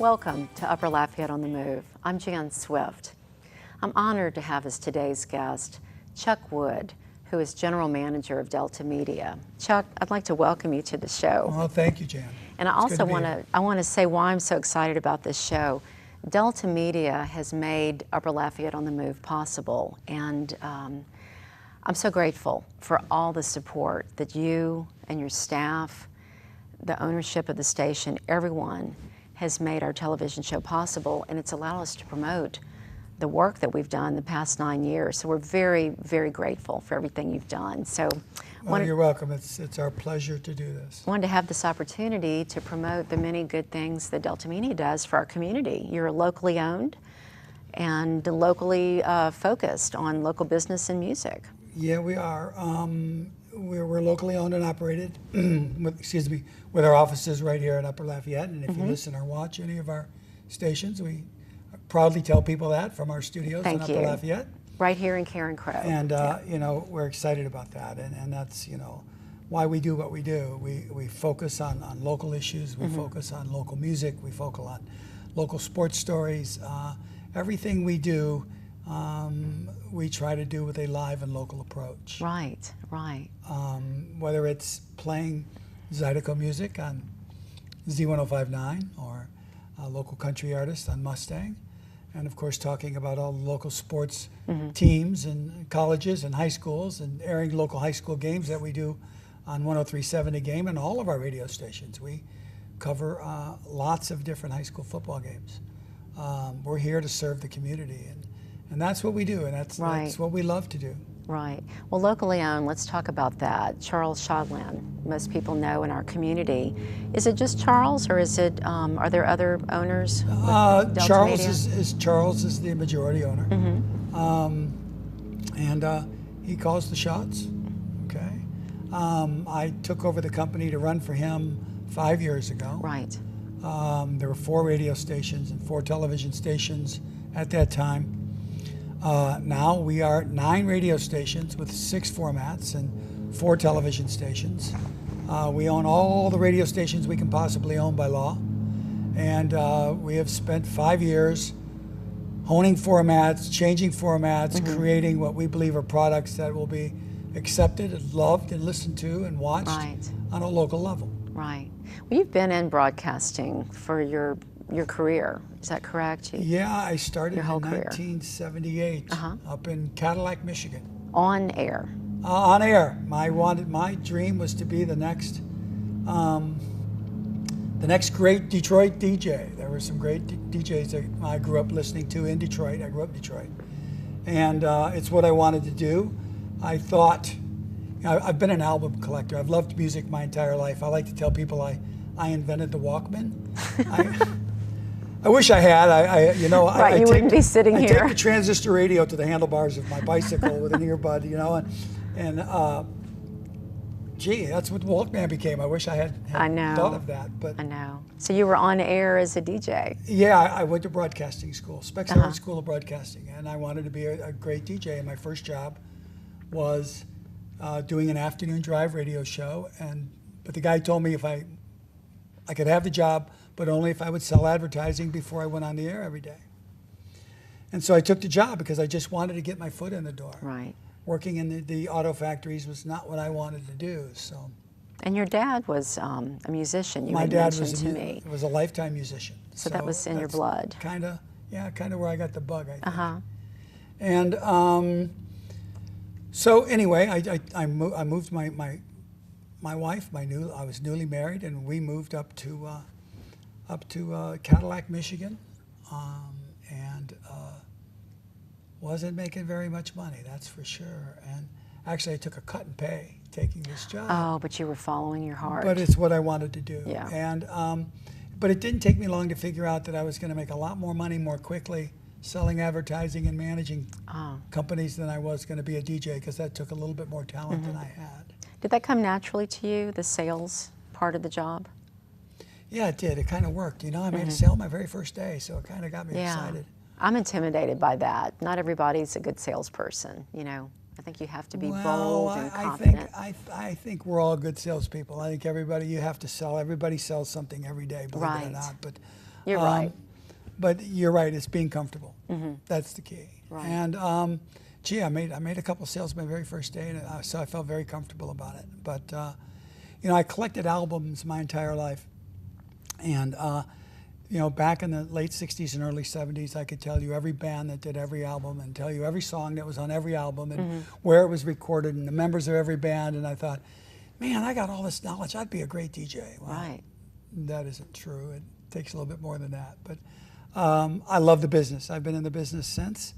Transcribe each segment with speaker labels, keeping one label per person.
Speaker 1: Welcome to Upper Lafayette on the Move. I'm Jan Swift. I'm honored to have as today's guest Chuck Wood, who is General Manager of Delta Media. Chuck, I'd like to welcome you to the show.
Speaker 2: Well, thank you, Jan.
Speaker 1: And I also want to say why I'm so excited about this show. Delta Media has made Upper Lafayette on the Move possible, and I'm so grateful for all the support that you and your staff, the ownership of the station, everyone has made our television show possible, and it's allowed us to promote the work that we've done the past 9 years. So we're very, very grateful for everything you've done. So
Speaker 2: well, you're welcome. It's our pleasure to do this.
Speaker 1: I wanted to have this opportunity to promote the many good things that Delta Media does for our community. You're locally owned and locally focused on local business and music.
Speaker 2: Yeah, we are. We're locally owned and operated, with our offices right here in Upper Lafayette. And if you listen or watch any of our stations, we proudly tell people that from our studios in Upper Lafayette.
Speaker 1: Right here in Karen Crow.
Speaker 2: And, you know, we're excited about that. And that's, you know, why we do what we do. We focus on local issues. We focus on local music. We focus on local sports stories. Everything we do, we try to do with a live and local approach.
Speaker 1: Right, right.
Speaker 2: Whether it's playing Zydeco music on Z1059 or local country artists on Mustang, and of course talking about all the local sports teams and colleges and high schools, and airing local high school games that we do on 103.7 The Game and all of our radio stations. We cover lots of different high school football games. We're here to serve the community, and that's what we do, and that's what we love to do.
Speaker 1: Right. Well, locally owned, let's talk about that. Charles Shotland, most people know in our community. Is it just Charles, or is it? Are there other owners?
Speaker 2: Charles is the majority owner, and he calls the shots. Okay. I took over the company to run for him 5 years ago.
Speaker 1: Right.
Speaker 2: There were 4 radio stations and 4 television stations at that time. Now we are 9 radio stations with 6 formats and 4 television stations. We own all the radio stations we can possibly own by law. And we have spent 5 years honing formats, changing formats, creating what we believe are products that will be accepted and loved and listened to and watched on a local level.
Speaker 1: Right. Well, you've been in broadcasting for your career, is that correct?
Speaker 2: Yeah, I started in 1978 up in Cadillac, Michigan.
Speaker 1: On air?
Speaker 2: On air. My dream was to be the next great Detroit DJ. There were some great DJs that I grew up listening to in Detroit. I grew up in Detroit. And it's what I wanted to do. I thought, I've been an album collector. I've loved music my entire life. I like to tell people I invented the Walkman. I wish I had. You wouldn't be sitting here. I take the transistor radio to the handlebars of my bicycle with an earbud, you know, and gee, that's what the Walkman became. I wish I had thought of that. But
Speaker 1: I know. So you were on air as a DJ.
Speaker 2: Yeah, I went to broadcasting school, Specs School of Broadcasting, and I wanted to be a great DJ. And my first job was doing an afternoon drive radio show, but the guy told me if I could have the job, but only if I would sell advertising before I went on the air every day. And so I took the job because I just wanted to get my foot in the door.
Speaker 1: Right.
Speaker 2: Working in the auto factories was not what I wanted to do. So.
Speaker 1: And your dad was a musician.
Speaker 2: My dad was a lifetime musician.
Speaker 1: So that was in your blood.
Speaker 2: Kind of where I got the bug, I think. And so anyway, I moved my wife. I was newly married, and we moved up to Cadillac, Michigan, and wasn't making very much money, that's for sure. And actually, I took a cut in pay taking this job.
Speaker 1: Oh, but you were following your heart.
Speaker 2: But it's what I wanted to do.
Speaker 1: Yeah.
Speaker 2: And but it didn't take me long to figure out that I was going to make a lot more money more quickly selling advertising and managing companies than I was going to be a DJ, because that took a little bit more talent than I had.
Speaker 1: Did that come naturally to you, the sales part of the job?
Speaker 2: Yeah, it did. It kind of worked. You know, I made a sale my very first day, so it kind of got me excited.
Speaker 1: I'm intimidated by that. Not everybody's a good salesperson, you know. I think you have to be bold and confident.
Speaker 2: I think we're all good salespeople. I think everybody, you have to sell. Everybody sells something every day, believe it or not. But
Speaker 1: You're right.
Speaker 2: But you're right. It's being comfortable. That's the key.
Speaker 1: Right.
Speaker 2: And gee, I made a couple sales my very first day, and so I felt very comfortable about it. But you know, I collected albums my entire life, and you know, back in the late '60s and early '70s, I could tell you every band that did every album, and tell you every song that was on every album, and where it was recorded, and the members of every band. And I thought, man, I got all this knowledge. I'd be a great DJ. Well,
Speaker 1: Right.
Speaker 2: that isn't true. It takes a little bit more than that. But I love the business. I've been in the business since.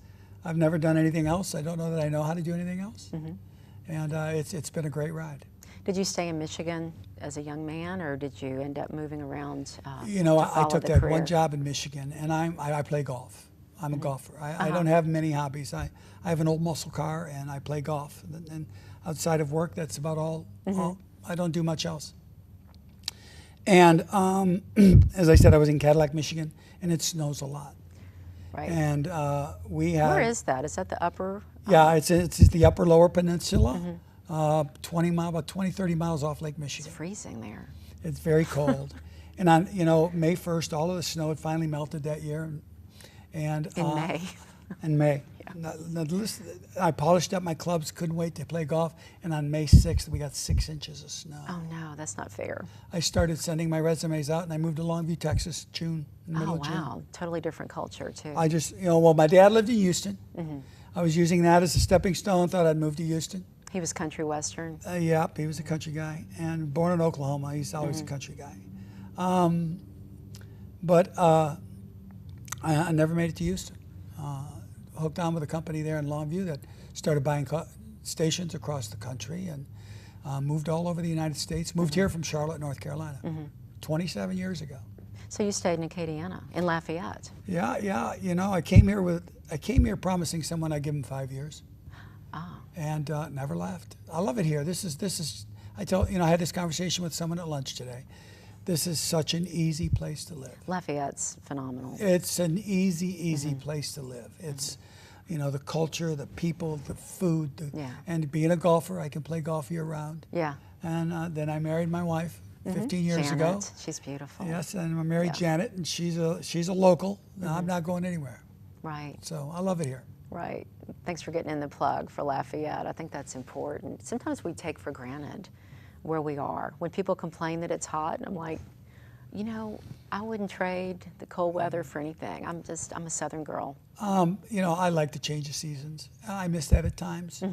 Speaker 2: I've never done anything else. I don't know that I know how to do anything else. And it's been a great ride.
Speaker 1: Did you stay in Michigan as a young man, or did you end up moving around?
Speaker 2: You know,
Speaker 1: to
Speaker 2: I
Speaker 1: follow
Speaker 2: took
Speaker 1: the
Speaker 2: that
Speaker 1: career?
Speaker 2: one job in Michigan, and I play golf. I'm a golfer. I don't have many hobbies. I have an old muscle car, and I play golf. And outside of work, that's about all. I don't do much else. And as I said, I was in Cadillac, Michigan, and it snows a lot.
Speaker 1: Right.
Speaker 2: And we have.
Speaker 1: Where is that? Is that the upper?
Speaker 2: Yeah, it's the upper lower peninsula, about 20, 30 miles off Lake Michigan.
Speaker 1: It's freezing there.
Speaker 2: It's very cold. And on, you know, May 1st, all of the snow had finally melted that year. And
Speaker 1: In May.
Speaker 2: In May. I polished up my clubs, couldn't wait to play golf. And on May 6th, we got 6 inches of snow.
Speaker 1: Oh no, that's not fair.
Speaker 2: I started sending my resumes out, and I moved to Longview, Texas, June, in the middle
Speaker 1: Oh
Speaker 2: of June.
Speaker 1: wow, totally different culture too.
Speaker 2: I just, you know, well, my dad lived in Houston. I was using that as a stepping stone, thought I'd move to Houston.
Speaker 1: He was country western.
Speaker 2: Yep, he was a country guy, and born in Oklahoma. He's always a country guy. But I never made it to Houston. Hooked on with a company there in Longview that started buying stations across the country, and moved all over the United States. Moved here from Charlotte, North Carolina, 27 years ago.
Speaker 1: So you stayed in Acadiana, in Lafayette.
Speaker 2: Yeah. You know, I came here promising someone I'd give him 5 years.
Speaker 1: Oh.
Speaker 2: And never left. I love it here. This is. I had this conversation with someone at lunch today. This is such an easy place to live.
Speaker 1: Lafayette's phenomenal.
Speaker 2: It's an easy place to live. It's, you know, the culture, the people, the food, and being a golfer, I can play golf year round.
Speaker 1: Yeah.
Speaker 2: And then I married my wife 15 years
Speaker 1: Janet,
Speaker 2: ago.
Speaker 1: she's beautiful.
Speaker 2: Yes, and I married Janet, and she's a local. I'm not going anywhere.
Speaker 1: Right.
Speaker 2: So I love it here.
Speaker 1: Right. Thanks for getting in the plug for Lafayette. I think that's important. Sometimes we take for granted where we are. When people complain that it's hot, I'm like, you know, I wouldn't trade the cold weather for anything. I'm a Southern girl.
Speaker 2: You know, I like to change the seasons. I miss that at times,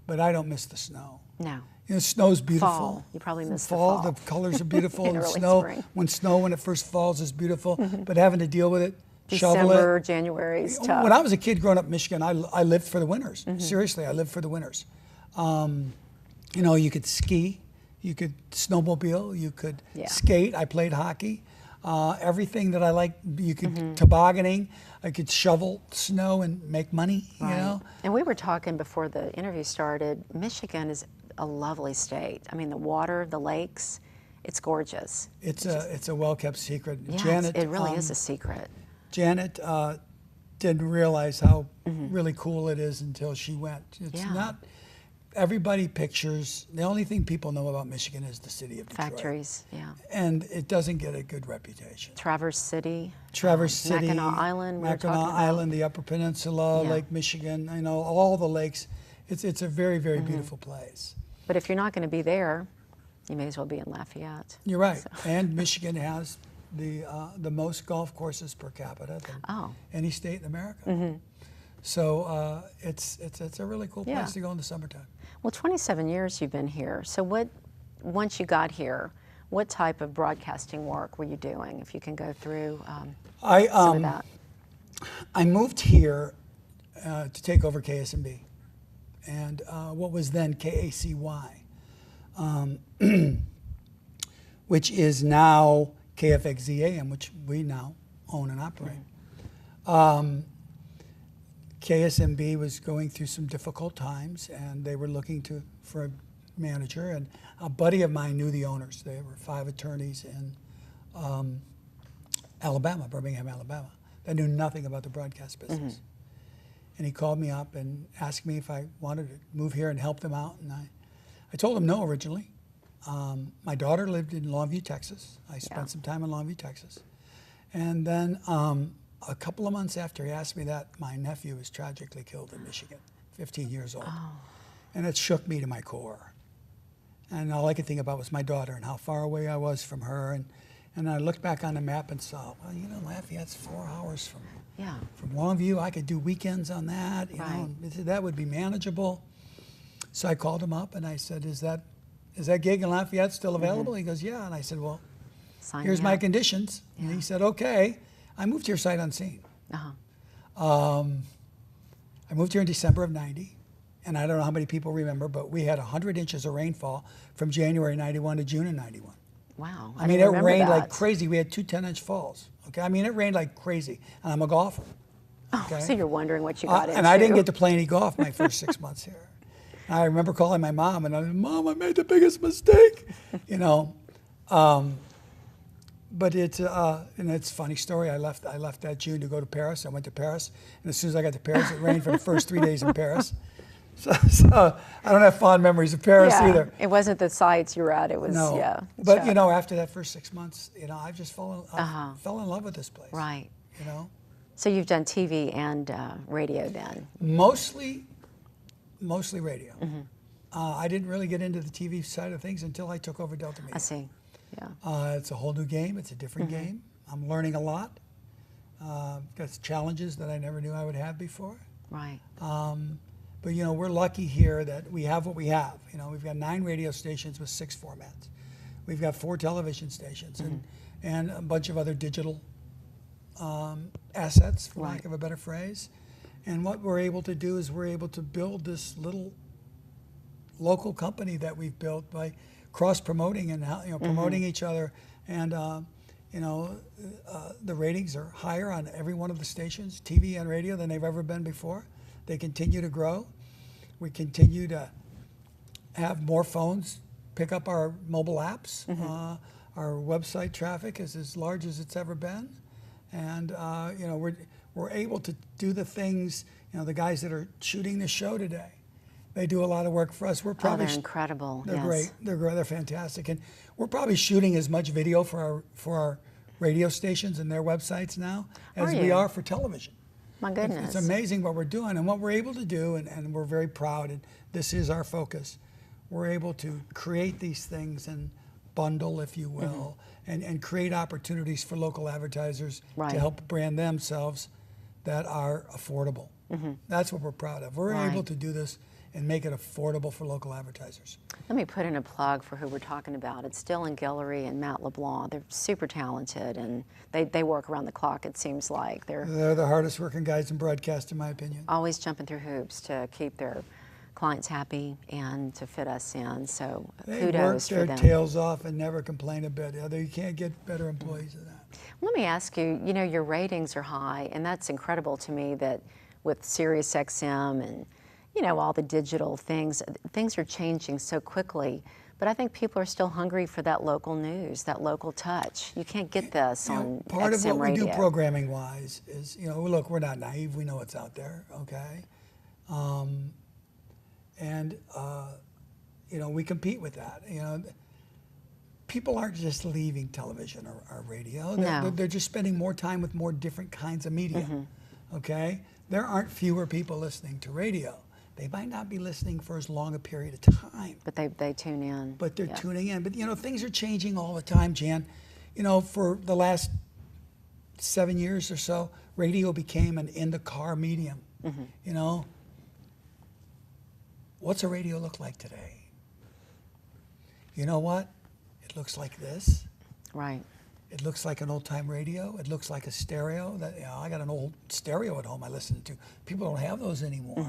Speaker 2: but I don't miss the snow.
Speaker 1: No.
Speaker 2: You know, snow's beautiful.
Speaker 1: Fall. You probably miss the
Speaker 2: fall.
Speaker 1: fall.
Speaker 2: The colors are beautiful.
Speaker 1: In
Speaker 2: And
Speaker 1: early
Speaker 2: snow,
Speaker 1: spring.
Speaker 2: when it first falls is beautiful, but having to deal with it, shovel
Speaker 1: December,
Speaker 2: it.
Speaker 1: January is tough.
Speaker 2: When I was a kid growing up in Michigan, I lived for the winters. Seriously, I lived for the winters. You know, you could ski, you could snowmobile, you could skate. I played hockey. Everything that I like, you could tobogganing. I could shovel snow and make money.
Speaker 1: Right.
Speaker 2: You know.
Speaker 1: And we were talking before the interview started. Michigan is a lovely state. I mean, the water, the lakes, it's gorgeous.
Speaker 2: It's a well-kept secret.
Speaker 1: Yeah,
Speaker 2: Janet,
Speaker 1: it really is a secret.
Speaker 2: Janet didn't realize how really cool it is until she went. It's not. Everybody pictures, the only thing people know about Michigan is the city of Detroit.
Speaker 1: Factories, yeah.
Speaker 2: And it doesn't get a good reputation.
Speaker 1: Traverse City.
Speaker 2: City,
Speaker 1: Mackinac Island.
Speaker 2: Mackinac Island, the Upper Peninsula,
Speaker 1: Yeah.
Speaker 2: Lake Michigan, you know, all the lakes. It's a very, very beautiful place.
Speaker 1: But if you're not going to be there, you may as well be in Lafayette.
Speaker 2: You're right. So. And Michigan has the most golf courses per capita than any state in America. So it's a really cool place to go in the summertime.
Speaker 1: Well, 27 years you've been here. So once you got here, what type of broadcasting work were you doing? If you can go through some of that.
Speaker 2: I moved here to take over KSMB, and what was then KACY, which is now KFXZAM, which we now own and operate. KSMB was going through some difficult times, and they were looking for a manager. And a buddy of mine knew the owners. They were 5 attorneys in Alabama, Birmingham, Alabama, that knew nothing about the broadcast business. And he called me up and asked me if I wanted to move here and help them out. And I told him no originally. My daughter lived in Longview, Texas. I spent some time in Longview, Texas. And then a couple of months after he asked me that, my nephew was tragically killed in Michigan, 15 years old.
Speaker 1: Oh.
Speaker 2: And it shook me to my core. And all I could think about was my daughter and how far away I was from her. And I looked back on the map and saw, well, you know, Lafayette's 4 hours from Longview. I could do weekends on that. You know, that would be manageable. So I called him up and I said, is that gig in Lafayette still available? He goes, yeah. And I said, well, here's my conditions. And he said, okay. I moved here sight unseen. I moved here in December of 90. And I don't know how many people remember, but we had 100 inches of rainfall from January 91 to June of 91.
Speaker 1: Wow.
Speaker 2: I mean, it rained like crazy. We had 2 10-inch falls. Okay, I mean, it rained like crazy. And I'm a golfer. Okay?
Speaker 1: Oh, so you're wondering what you got into.
Speaker 2: And I didn't get to play any golf my first 6 months here. And I remember calling my mom, and I was, Mom, I made the biggest mistake. You know, but it's and it's a funny story. I left that June to go to Paris. I went to Paris, and as soon as I got to Paris, it rained for the first 3 days in Paris. So I don't have fond memories of Paris either.
Speaker 1: It wasn't the sites you were at. It was
Speaker 2: But you know, after that first 6 months, you know, I just fell in love with this place.
Speaker 1: Right.
Speaker 2: You know.
Speaker 1: So you've done TV and radio then.
Speaker 2: Mostly radio. I didn't really get into the TV side of things until I took over Delta Media.
Speaker 1: I see. Yeah.
Speaker 2: It's a whole new game. It's a different game. I'm learning a lot. Got challenges that I never knew I would have before.
Speaker 1: Right.
Speaker 2: But you know, we're lucky here that we have what we have. You know, we've got 9 radio stations with 6 formats. We've got 4 television stations and a bunch of other digital assets, for lack of a better phrase. And what we're able to do is we're able to build this little local company that we've built by cross-promoting and promoting each other. And you know, the ratings are higher on every one of the stations, TV and radio, than they've ever been before. They continue to grow. We continue to have more phones pick up our mobile apps. Our website traffic is as large as it's ever been. And you know, we're able to do the things, you know, the guys that are shooting the show today, they do a lot of work for us. We're probably
Speaker 1: they're incredible.
Speaker 2: They're great. They're fantastic. And we're probably shooting as much video for our radio stations and their websites now as we are for television.
Speaker 1: My goodness.
Speaker 2: It's amazing what we're doing and what we're able to do, and we're very proud, and this is our focus. We're able to create these things and bundle, if you will, and create opportunities for local advertisers to help brand themselves that are affordable. That's what we're proud of. We're able to do this and make it affordable for local advertisers.
Speaker 1: Let me put in a plug for who we're talking about. It's Dylan Guillory and Matt LeBlanc. They're super talented, and they work around the clock, it seems like. They're
Speaker 2: the hardest working guys in broadcast, in my opinion.
Speaker 1: Always jumping through hoops to keep their clients happy and to fit us in, so kudos for them.
Speaker 2: They work their tails off and never complain a bit. You can't get better employees than that.
Speaker 1: Let me ask you, you know, your ratings are high, and that's incredible to me that with SiriusXM and you know, all the digital things are changing so quickly, but I think people are still hungry for that local news, that local touch. You can't get this on
Speaker 2: part
Speaker 1: XM
Speaker 2: of what
Speaker 1: radio.
Speaker 2: we do programming-wise is, you know, look, we're not naive. We know what's out there, okay? You know, we compete with that. You know, people aren't just leaving television or radio. They're just spending more time with more different kinds of media, okay? There aren't fewer people listening to radio. They might not be listening for as long a period of time.
Speaker 1: But they tune in.
Speaker 2: But they're tuning in. But, you know, things are changing all the time, Jan. You know, for the last 7 years or so, radio became an in-the-car medium. You know, what's a radio look like today? You know what? It looks like this.
Speaker 1: Right.
Speaker 2: It looks like an old-time radio. It looks like a stereo. That, you know, I got an old stereo at home I listen to. People don't have those anymore.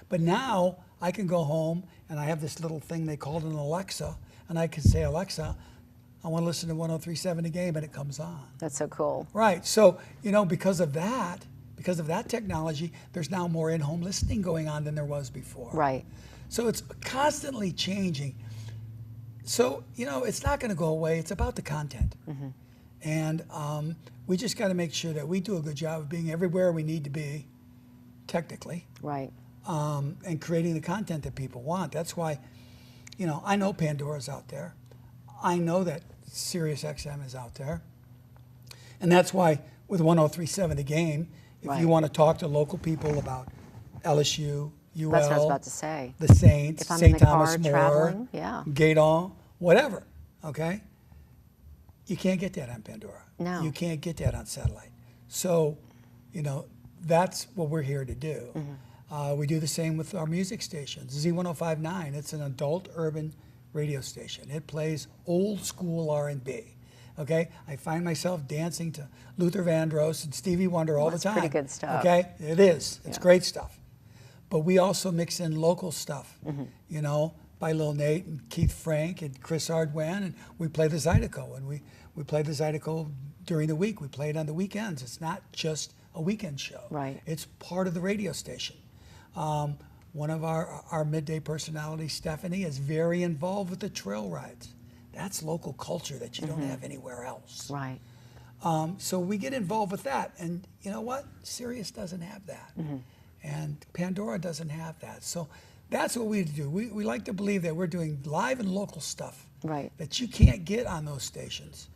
Speaker 2: But now I can go home and I have this little thing they called an Alexa, and I can say, Alexa, I want to listen to 103.7 The Game, and it comes on.
Speaker 1: That's so cool.
Speaker 2: Right. So, you know, because of that technology, there's now more in-home listening going on than there was before.
Speaker 1: Right.
Speaker 2: So it's constantly changing. So, you know, it's not going to go away. It's about the content. And we just got to make sure that we do a good job of being everywhere we need to be, technically.
Speaker 1: Right.
Speaker 2: And creating the content that people want. That's why, you know, I know Pandora's out there. I know that SiriusXM is out there. And that's why with 103.7 The Game, if you want to talk to local people about LSU, UL,
Speaker 1: That's what I was about to say.
Speaker 2: the Saints,
Speaker 1: If I'm in
Speaker 2: St.
Speaker 1: the
Speaker 2: Thomas
Speaker 1: car
Speaker 2: More,
Speaker 1: traveling, yeah.
Speaker 2: Gaydon, whatever, okay? You can't get that on Pandora.
Speaker 1: No.
Speaker 2: You can't get that on satellite. So, you know, that's what we're here to do. We do the same with our music stations. Z1059, it's an adult urban radio station. It plays old school R&B. Okay, I find myself dancing to Luther Vandross and Stevie Wonder all the time.
Speaker 1: That's pretty good stuff.
Speaker 2: Okay, it is. It's
Speaker 1: Yeah.
Speaker 2: great stuff. But we also mix in local stuff, you know, by Lil Nate and Keith Frank and Chris Ardwan, and we play the Zydeco, and we play the Zydeco during the week. We play it on the weekends. It's not just a weekend show.
Speaker 1: Right.
Speaker 2: It's part of the radio station. One of our midday personalities, Stephanie, is very involved with the trail rides. That's local culture that you don't have anywhere else.
Speaker 1: Right.
Speaker 2: So we get involved with that. And you know what? Sirius doesn't have that. And Pandora doesn't have that. So that's what we do. We like to believe that we're doing live and local stuff
Speaker 1: Right.
Speaker 2: that you can't get on those stations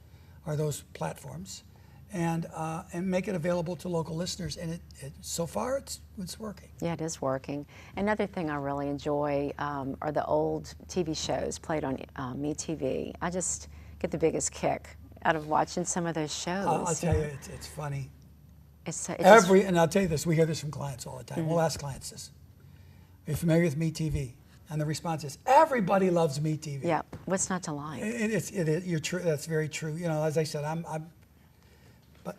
Speaker 2: or those platforms, and make it available to local listeners. And so far it's working.
Speaker 1: Yeah, it is working. Another thing I really enjoy are the old TV shows played on MeTV. I just get the biggest kick out of watching some of those shows.
Speaker 2: I'll tell you, it's funny. And I'll tell you this, we hear this from clients all the time. We'll ask clients this. Are you familiar with MeTV? And the response is, everybody loves MeTV.
Speaker 1: Yeah, what's not to like?
Speaker 2: It is. You're true. That's very true. You know, as I said, but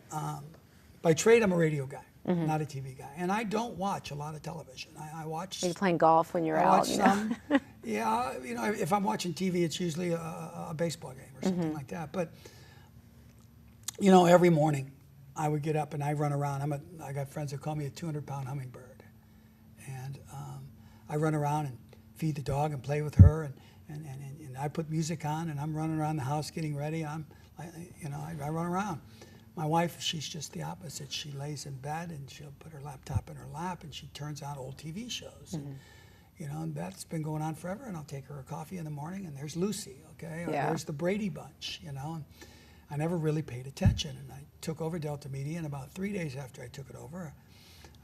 Speaker 2: by trade, I'm a radio guy, not a TV guy, and I don't watch a lot of television. I watch.
Speaker 1: Are you playing golf when you're
Speaker 2: I
Speaker 1: out?
Speaker 2: watch some. Yeah, you know, if I'm watching TV, it's usually a baseball game or something like that. But you know, every morning I would get up and I run around. I got friends that call me a 200-pound hummingbird, and I run around and feed the dog and play with her, and I put music on and I'm running around the house getting ready. I run around. My wife, she's just the opposite. She lays in bed and she'll put her laptop in her lap and she turns on old TV shows. And, you know, and that's been going on forever. And I'll take her a coffee in the morning and there's Lucy, okay? Or there's the Brady Bunch, you know. And I never really paid attention. And I took over Delta Media, and about 3 days after I took it over,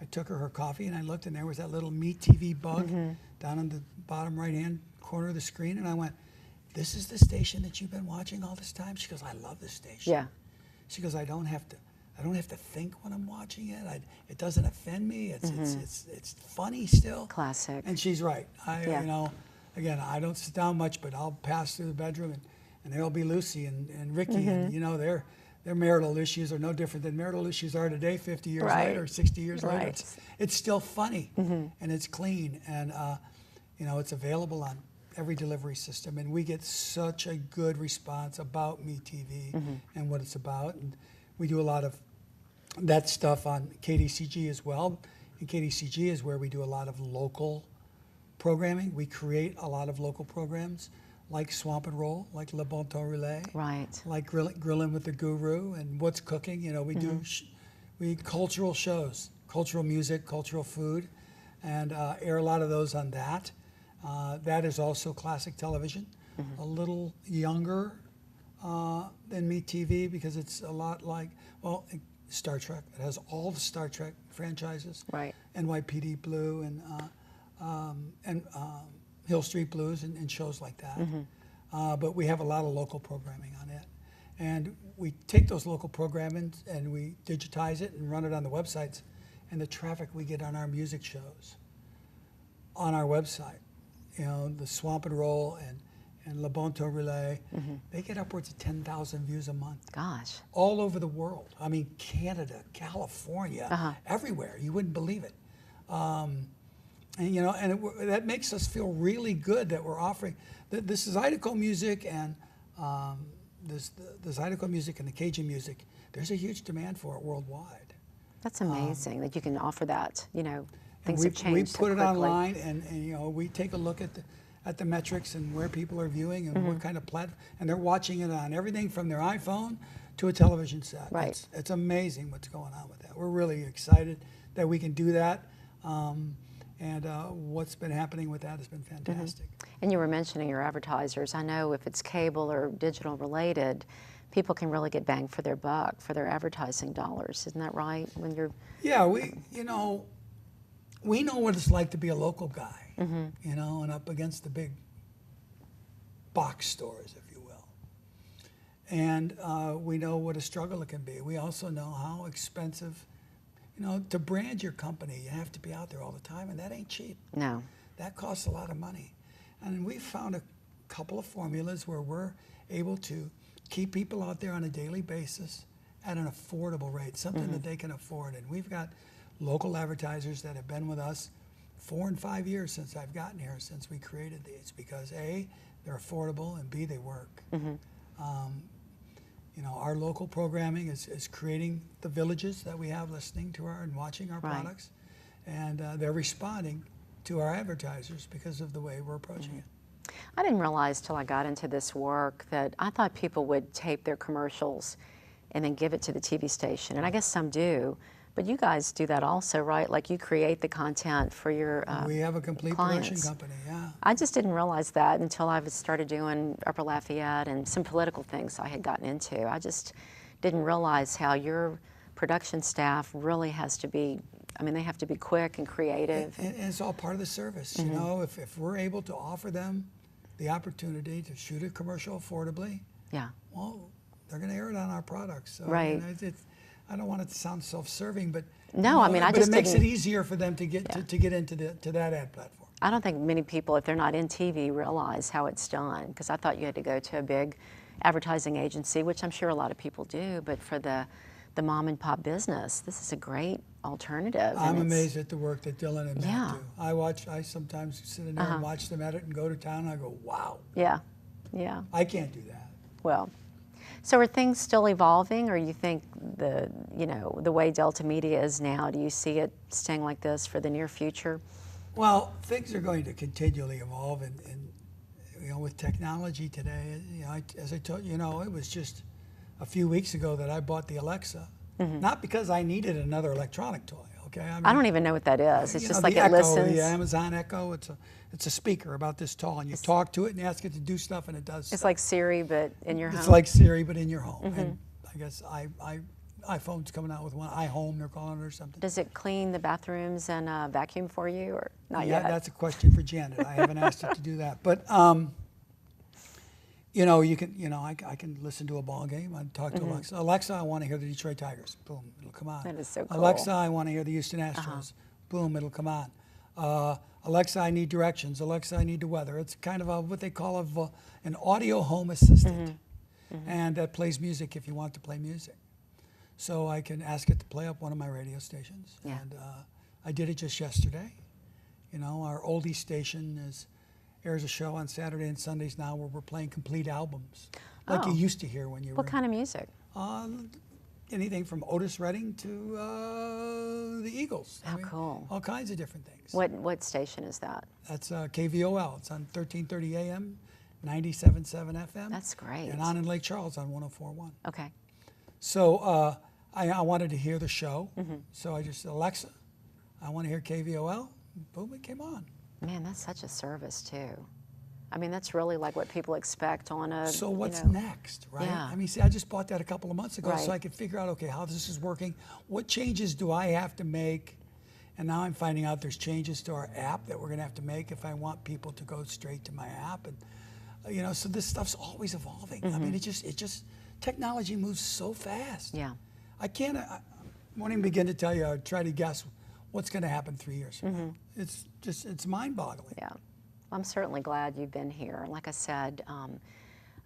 Speaker 2: I took her coffee and I looked, and there was that little MeTV bug down in the bottom right-hand corner of the screen. And I went, this is the station that you've been watching all this time? She goes, I love this station.
Speaker 1: Yeah.
Speaker 2: She goes, I don't have to think when I'm watching it. It doesn't offend me. It's funny still.
Speaker 1: Classic.
Speaker 2: And she's right. You know, again, I don't sit down much, but I'll pass through the bedroom and there'll be Lucy and Ricky, and you know, their marital issues are no different than marital issues are today, 50 years later, 60 years later. It's still funny and it's clean, and you know, it's available on every delivery system, and we get such a good response about MeTV and what it's about. And we do a lot of that stuff on KDCG as well. And KDCG is where we do a lot of local programming. We create a lot of local programs like Swamp and Roll, like Le Bon Temps Relais, like Grillin' with the Guru, and What's Cooking. You know, we do cultural shows, cultural music, cultural food, and air a lot of those on that. That is also classic television, a little younger than MeTV because it's a lot like, well, Star Trek. It has all the Star Trek franchises, NYPD Blue and Hill Street Blues and shows like that. But we have a lot of local programming on it. And we take those local programming and we digitize it and run it on the websites. And the traffic we get on our music shows on our website, you know, the Swamp and Roll and Le Bon Temps Relais, they get upwards of 10,000 views a month.
Speaker 1: Gosh.
Speaker 2: All over the world. I mean, Canada, California, everywhere. You wouldn't believe it. And you know, and that makes us feel really good that we're offering this Zydeco music and the Zydeco music and the Cajun music. There's a huge demand for it worldwide.
Speaker 1: That's amazing that you can offer that. You know, things have changed.
Speaker 2: We put it online, and you know, we take a look at the metrics and where people are viewing and what kind of platform, and they're watching it on everything from their iPhone to a television set.
Speaker 1: Right.
Speaker 2: It's amazing what's going on with that. We're really excited that we can do that. And what's been happening with that has been fantastic.
Speaker 1: And you were mentioning your advertisers. I know if it's cable or digital related, people can really get bang for their buck for their advertising dollars. Isn't that right? When you're
Speaker 2: Yeah, we know what it's like to be a local guy, and up against the big box stores, if you will. And we know what a struggle it can be. We also know how expensive, to brand your company, you have to be out there all the time, and that ain't cheap.
Speaker 1: No.
Speaker 2: That costs a lot of money. And we've found a couple of formulas where we're able to keep people out there on a daily basis at an affordable rate, something that they can afford. And we've got local advertisers that have been with us 4 and 5 years since I've gotten here, since we created these, because A, they're affordable, and B, they work. Our local programming is creating the villages that we have listening to and watching our products, and they're responding to our advertisers because of the way we're approaching it.
Speaker 1: I didn't realize till I got into this work that I thought people would tape their commercials and then give it to the TV station, and I guess some do. But you guys do that also, right? Like you create the content for your
Speaker 2: We have a complete
Speaker 1: clients.
Speaker 2: production company, yeah.
Speaker 1: I just didn't realize that until I started doing Upper Lafayette and some political things I had gotten into. I just didn't realize how your production staff really has to be, they have to be quick and creative.
Speaker 2: And it's all part of the service, if we're able to offer them the opportunity to shoot a commercial affordably,
Speaker 1: yeah,
Speaker 2: well, they're going to air it on our products. So,
Speaker 1: right.
Speaker 2: I don't want it to sound self-serving, but
Speaker 1: no, I
Speaker 2: but
Speaker 1: just
Speaker 2: it makes it
Speaker 1: didn't,
Speaker 2: easier for them to get to get into that ad platform.
Speaker 1: I don't think many people, if they're not in TV, realize how it's done, because I thought you had to go to a big advertising agency, which I'm sure a lot of people do, but for the mom and pop business, this is a great alternative.
Speaker 2: I'm amazed at the work that Dylan and Matt do. I sometimes sit in there and watch them edit and go to town, and I go, wow.
Speaker 1: Yeah, yeah.
Speaker 2: I can't do that.
Speaker 1: Well, so are things still evolving, or you think the way Delta Media is now, do you see it staying like this for the near future?
Speaker 2: Well, things are going to continually evolve, and with technology today, as I told you, it was just a few weeks ago that I bought the Alexa, not because I needed another electronic toy. Okay,
Speaker 1: I don't even know what that is. It's just like
Speaker 2: the
Speaker 1: it
Speaker 2: Echo,
Speaker 1: listens.
Speaker 2: the Amazon Echo. It's a speaker about this tall, and you talk to it and ask it to do stuff, and it does.
Speaker 1: It's like Siri, but in your home.
Speaker 2: It's like Siri, but in your home. And I guess iPhone's coming out with one. iHome, they're calling it, or something.
Speaker 1: Does it clean the bathrooms and vacuum for you, or not yet?
Speaker 2: Yeah, that's a question for Janet. I haven't asked it to do that, but you can, I can listen to a ball game. I talk to Alexa. Alexa, I want to hear the Detroit Tigers. Boom, it'll come on.
Speaker 1: That is so cool.
Speaker 2: Alexa, I want to hear the Houston Astros. Boom, it'll come on. Alexa, I need directions. Alexa, I need the weather. It's kind of what they call an audio home assistant, and that plays music if you want to play music. So I can ask it to play up one of my radio stations, and I did it just yesterday. Our oldie station airs a show on Saturday and Sundays now where we're playing complete albums, like you used to hear when you were.
Speaker 1: What kind of music?
Speaker 2: Anything from Otis Redding to the Eagles.
Speaker 1: How cool.
Speaker 2: All kinds of different things.
Speaker 1: What station is that?
Speaker 2: That's KVOL. It's on 1330 AM, 97.7 FM.
Speaker 1: That's great.
Speaker 2: And on in Lake Charles on 104.1.
Speaker 1: Okay.
Speaker 2: So I wanted to hear the show, so I just said, Alexa, I want to hear KVOL. Boom, it came on.
Speaker 1: Man, that's such a service too. That's really like what people expect on a.
Speaker 2: So what's next, right?
Speaker 1: Yeah.
Speaker 2: See, I just bought that a couple of months ago,
Speaker 1: Right.
Speaker 2: so I could figure out, okay, how this is working. What changes do I have to make? And now I'm finding out there's changes to our app that we're going to have to make if I want people to go straight to my app, and so this stuff's always evolving. It just technology moves so fast.
Speaker 1: Yeah.
Speaker 2: I won't even begin to tell you or try to guess what's going to happen 3 years from now. It's mind-boggling.
Speaker 1: Yeah. I'm certainly glad you've been here. Like I said,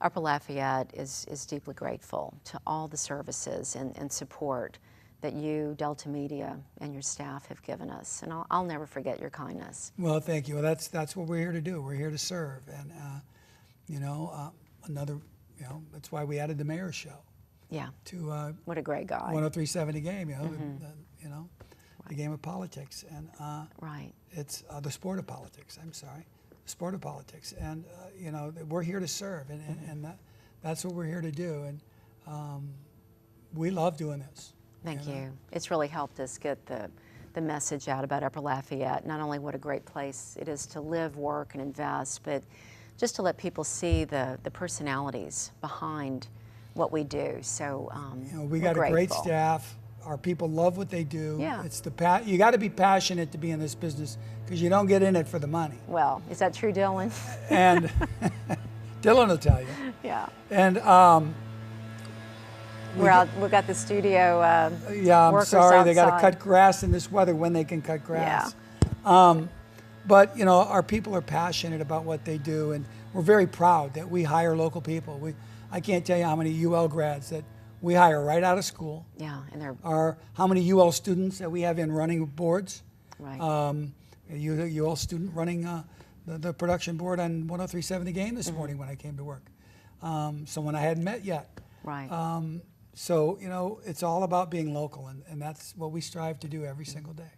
Speaker 1: Upper Lafayette is deeply grateful to all the services and support that you, Delta Media, and your staff have given us. And I'll never forget your kindness.
Speaker 2: Well, thank you. Well, that's what we're here to do. We're here to serve. And, that's why we added the mayor's show.
Speaker 1: Yeah.
Speaker 2: To
Speaker 1: what a great guy.
Speaker 2: 103.7 The Game, the game of politics. And
Speaker 1: right.
Speaker 2: It's the sport of politics. I'm sorry. Sport of politics, and we're here to serve, and that's what we're here to do, and we love doing this.
Speaker 1: Thank you. It's really helped us get the message out about Upper Lafayette, not only what a great place it is to live, work, and invest, but just to let people see the personalities behind what we do. So
Speaker 2: we got a great staff. Our people love what they do.
Speaker 1: Yeah.
Speaker 2: It's you got to be passionate to be in this business because you don't get in it for the money.
Speaker 1: Well, is that true, Dylan?
Speaker 2: And Dylan will tell you.
Speaker 1: Yeah.
Speaker 2: And
Speaker 1: we've got the studio.
Speaker 2: Yeah, I'm sorry
Speaker 1: outside.
Speaker 2: they got to cut grass in this weather when they can cut grass. Yeah. But our people are passionate about what they do, and we're very proud that we hire local people. I can't tell you how many UL grads that we hire right out of school.
Speaker 1: Yeah, and they're
Speaker 2: how many UL students that we have in running boards.
Speaker 1: Right.
Speaker 2: A UL student running the production board on 103.7 The Game this morning when I came to work. Someone I hadn't met yet.
Speaker 1: Right.
Speaker 2: So it's all about being local, and that's what we strive to do every single day.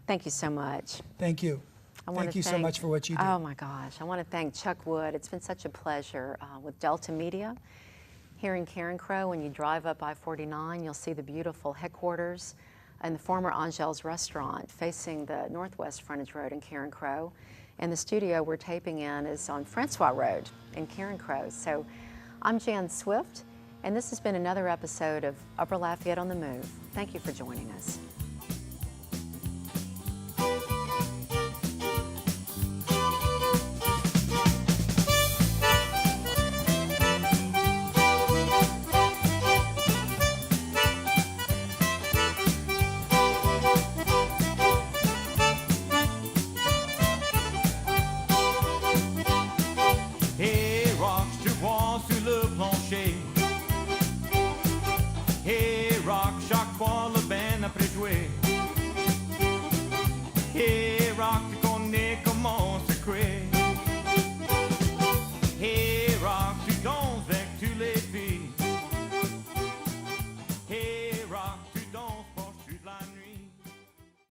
Speaker 1: Thank you so much.
Speaker 2: Thank you. Thank you so much for what you do.
Speaker 1: Oh my gosh, I want to thank Chuck Wood. It's been such a pleasure with Delta Media. Here in Carencro, when you drive up I-49, you'll see the beautiful headquarters and the former Angel's restaurant facing the northwest frontage road in Carencro. And the studio we're taping in is on Francois Road in Carencro. So I'm Jan Swift, and this has been another episode of Upper Lafayette on the Move. Thank you for joining us.